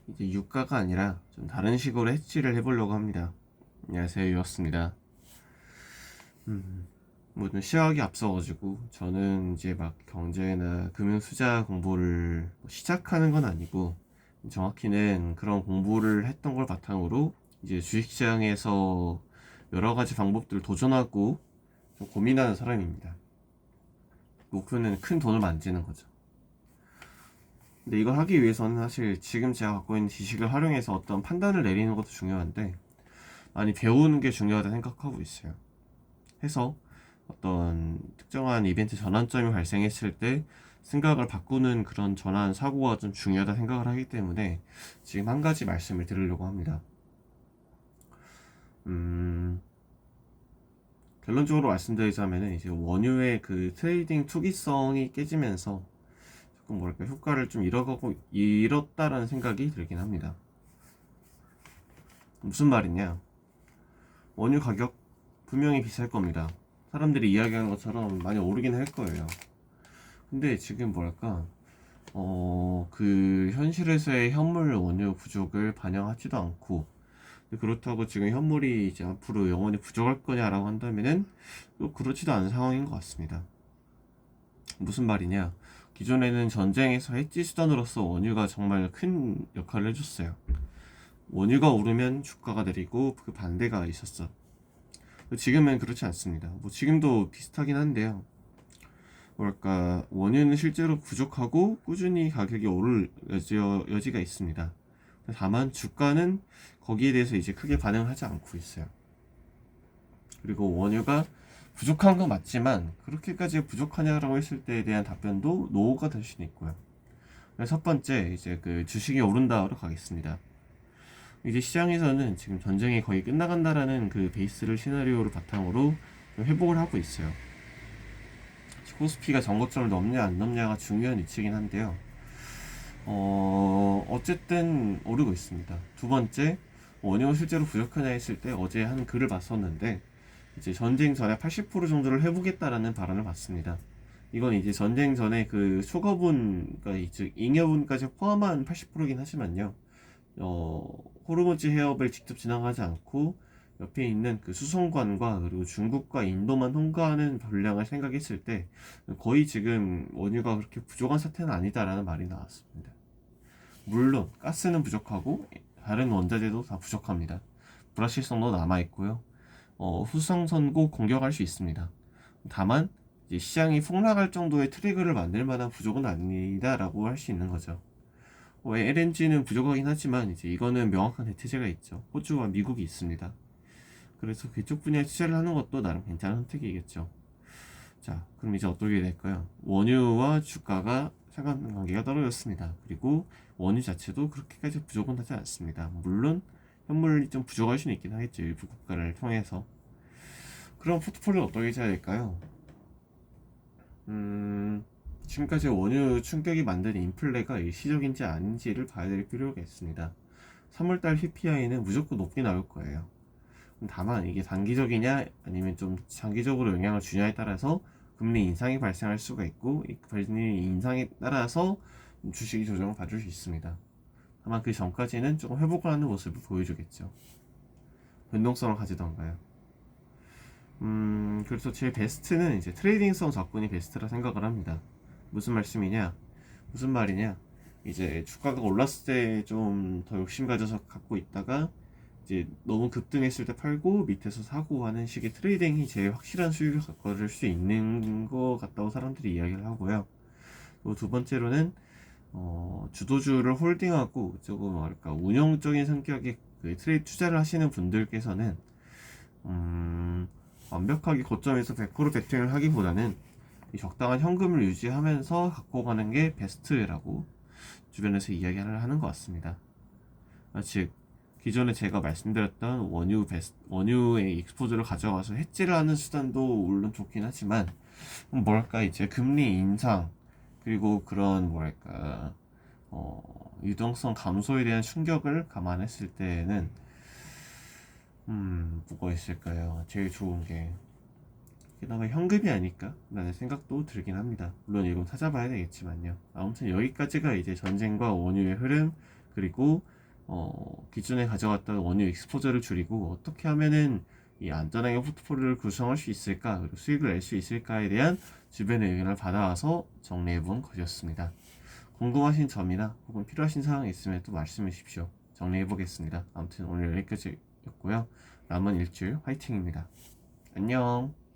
이제 유가가 아니라 좀 다른 식으로 해치를 해보려고 합니다. 안녕하세요, 유였습니다. 뭐좀 시작이 앞서가지고 저는 이제 막 경제나 금융 투자 공부를 시작하는 건 아니고 정확히는 그런 공부를 했던 걸 바탕으로 이제 주식시장에서 여러 가지 방법들을 도전하고 좀 고민하는 사람입니다. 목표는 큰 돈을 만지는 거죠. 근데 이걸 하기 위해서는 사실 지금 제가 갖고 있는 지식을 활용해서 어떤 판단을 내리는 것도 중요한데 많이 배우는 게 중요하다 생각하고 있어요. 해서 어떤 특정한 이벤트 전환점이 발생했을 때 생각을 바꾸는 그런 전환 사고가 좀 중요하다 생각을 하기 때문에 지금 한 가지 말씀을 드리려고 합니다. 결론적으로 말씀드리자면 이제 원유의 그 트레이딩 투기성이 깨지면서 조금 뭐랄까 효과를 좀 잃었다라는 생각이 들긴 합니다. 무슨 말이냐? 원유 가격 분명히 비쌀 겁니다. 사람들이 이야기하는 것처럼 많이 오르긴 할 거예요. 근데 지금 뭐랄까 그 현실에서의 현물 원유 부족을 반영하지도 않고 그렇다고 지금 현물이 이제 앞으로 영원히 부족할 거냐라고 한다면은 또 그렇지도 않은 상황인 것 같습니다. 무슨 말이냐? 기존에는 전쟁에서 해지 수단으로서 원유가 정말 큰 역할을 해줬어요. 원유가 오르면 주가가 내리고 그 반대가 있었어. 지금은 그렇지 않습니다. 뭐 지금도 비슷하긴 한데요. 뭐랄까 원유는 실제로 부족하고 꾸준히 가격이 오를 여지가 있습니다. 다만 주가는 거기에 대해서 이제 크게 반응을 하지 않고 있어요. 그리고 원유가 부족한 건 맞지만 그렇게까지 부족하냐라고 했을 때에 대한 답변도 노가 될 수는 있고요. 첫 번째 이제 그 주식이 오른다로 가겠습니다. 이제 시장에서는 지금 전쟁이 거의 끝나간다라는 그 베이스를 시나리오를 바탕으로 회복을 하고 있어요. 코스피가 전고점을 넘냐 안 넘냐가 중요한 위치긴 한데요. 어쨌든 오르고 있습니다. 두 번째, 원유가 실제로 부족하냐 했을 때 어제 한 글을 봤었는데 이제 전쟁 전에 80% 정도를 해보겠다라는 발언을 봤습니다. 이건 이제 전쟁 전에 그 초과분, 그러니까 즉 잉여분까지 포함한 80%긴 하지만요. 호르무즈 해협을 직접 지나가지 않고 옆에 있는 그 수송관과 그리고 중국과 인도만 통과하는 분량을 생각했을 때 거의 지금 원유가 그렇게 부족한 사태는 아니다라는 말이 나왔습니다. 물론 가스는 부족하고 다른 원자재도 다 부족합니다. 불확실성도 남아있고요. 후성선고 공격할 수 있습니다. 다만 이제 시장이 폭락할 정도의 트리거를 만들 만한 부족은 아니다라고 할 수 있는 거죠. LNG는 부족하긴 하지만 이제 이거는 명확한 대체제가 있죠. 호주와 미국이 있습니다. 그래서 그쪽 분야에 투자를 하는 것도 나름 괜찮은 선택이겠죠. 자, 그럼 이제 어떻게 될까요? 원유와 주가가 상관관계가 떨어졌습니다. 그리고 원유 자체도 그렇게까지 부족은 하지 않습니다. 물론 현물이 좀 부족할 수는 있긴 하겠죠. 일부 국가를 통해서. 그럼 포트폴리오 어떻게 짜야 될까요? 지금까지 원유 충격이 만든 인플레가 일시적인지 아닌지를 봐야 될 필요가 있습니다. 3월달 PPI는 무조건 높게 나올 거예요. 다만 이게 단기적이냐 아니면 좀 장기적으로 영향을 주냐에 따라서 금리 인상이 발생할 수가 있고 이 금리 인상에 따라서 주식이 조정을 받을 수 있습니다. 다만 그 전까지는 조금 회복을 하는 모습을 보여주겠죠. 변동성을 가지던가요. 그래서 제 베스트는 이제 트레이딩성 접근이 베스트라 생각을 합니다. 무슨 말씀이냐? 무슨 말이냐? 이제 주가가 올랐을 때 좀 더 욕심 가져서 갖고 있다가 이제 너무 급등했을 때 팔고 밑에서 사고 하는 식의 트레이딩이 제일 확실한 수익을 거둘 수 있는 것 같다고 사람들이 이야기를 하고요. 또 두 번째로는 주도주를 홀딩하고 조금 뭐랄까 운영적인 성격의 그 트레이드 투자를 하시는 분들께서는 완벽하게 고점에서 100% 베팅을 하기보다는 적당한 현금을 유지하면서 갖고 가는 게 베스트라고 주변에서 이야기를 하는 것 같습니다. 즉 기존에 제가 말씀드렸던 원유의 익스포즈를 가져가서 해지를 하는 수단도 물론 좋긴 하지만 뭐랄까 이제 금리 인상 그리고 그런 뭐랄까 유동성 감소에 대한 충격을 감안했을 때는 뭐가 있을까요? 제일 좋은 게 그나마 현금이 아닐까? 라는 생각도 들긴 합니다. 물론 이건 찾아봐야 되겠지만요. 아무튼 여기까지가 이제 전쟁과 원유의 흐름 그리고 기존에 가져왔던 원유 익스포저를 줄이고 어떻게 하면은 이 안전하게 포트폴리오를 구성할 수 있을까, 그리고 수익을 낼 수 있을까에 대한 주변의 의견을 받아와서 정리해 본 것이었습니다. 궁금하신 점이나 혹은 필요하신 사항이 있으면 또 말씀해 주십시오. 정리해 보겠습니다. 아무튼 오늘 여기까지였고요. 남은 일주일 화이팅입니다. 안녕.